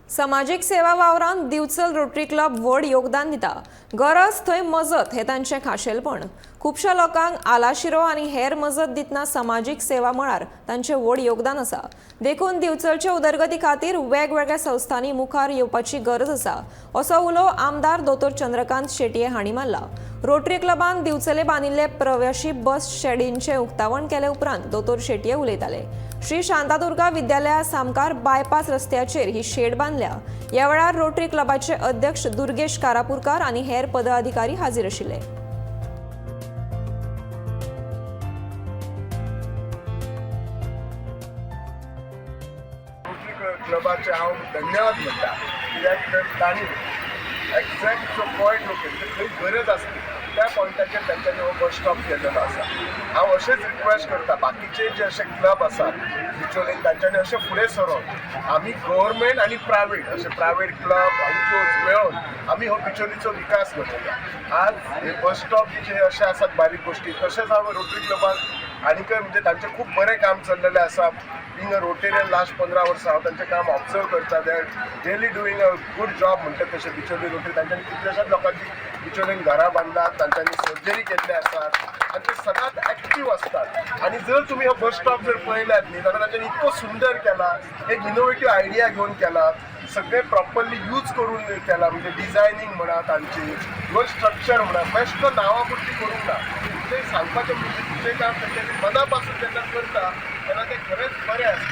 सामाजिक सेवा वावरांत दिवचल रोटरी क्लब व्हड योगदान दिता। गरज थंय मजत हे तांचें खाशेलपण। खुबशा लोकांक आलाशिरो आनी हेर मजत दितना सामाजिक सेवा मळार तांचें व्हड योगदान आसा। देखून दिवचलचे उदरगती खातीर वेगवेगळ्या संस्थांनी मुखार येवपाची गरज आसा, असो उलो आमदार दोतोर चंद्रकांत शेटये हांणी मारला। रोटरी क्लबान दिवचले बांदिल्ले प्रवाशी बस शेडींचे उक्तावण केले उपरांत दोतोर शेटये उलयताले। श्री शांतादुर्गा विद्यालया सामकार बायपास रस्त्याचेर ही शेड बांदल्या। ह्या वेळार रोटरी क्लबाचे अध्यक्ष दुर्गेश कारापुरकार आनी हेर पदाधिकारी हाजीर आशिल्ले। क्लबाचे हांव धन्यवाद म्हणटा, कित्याक तांणी एक्झॅक्ट जो पॉयंट खंय गरज आसली त्या पॉयंटाचेर तांच्यांनी हो बस स्टॉप केल्लो आसा। हांव अशेंच रिक्वेस्ट करता बाकीचे जे अशे क्लब आसात बिचोलेन तांच्यांनी अशें फुडें सरोन आमी गव्हर्मेंट आनी प्रायवेट अशे प्रायवेट क्लब एनजीओज मेळोन आमी हो बिचोलीचो विकास करतलो। आज हे बस स्टॉप जे अशे आसात बारीक गोश्टी, तशेंच हांव रोटरी क्लबान आनीकय म्हणजे तांचें खूब बरें काम चल्लेलें आसा। बींग अ रोटेरियन लास्ट 15 वर्सां हांव तांचें काम ऑब्जर्व करता। They are really doing a good job म्हणटा तशें बिचोली रोटरी। तांच्यांनी कितल्याशाच लोकांची बिचोलेन घरां बांदल्यात, तांच्यांनी सर्जरी केल्ले आसात आनी ते सदांच एक्टीव आसतात। आनी जर तुमी हो बस स्टॉप जर पळयल्यात न्ही जाल्यार तांच्यांनी इतको सुंदर केला, एक इनोवेटीव आयडिया घेवन केला, सगळे प्रॉपरली यूज करून केला। म्हणजे डिझायनींग म्हणा तांची, इवन स्ट्रक्चर म्हणा, बेश्टो नांवा पुरती करूंक ना। ते सांगपाचें म्हणजे तुजें काम तांच्यांनी मना पासून जेन्ना करता तेन्ना तें खरेंच बरें आसता।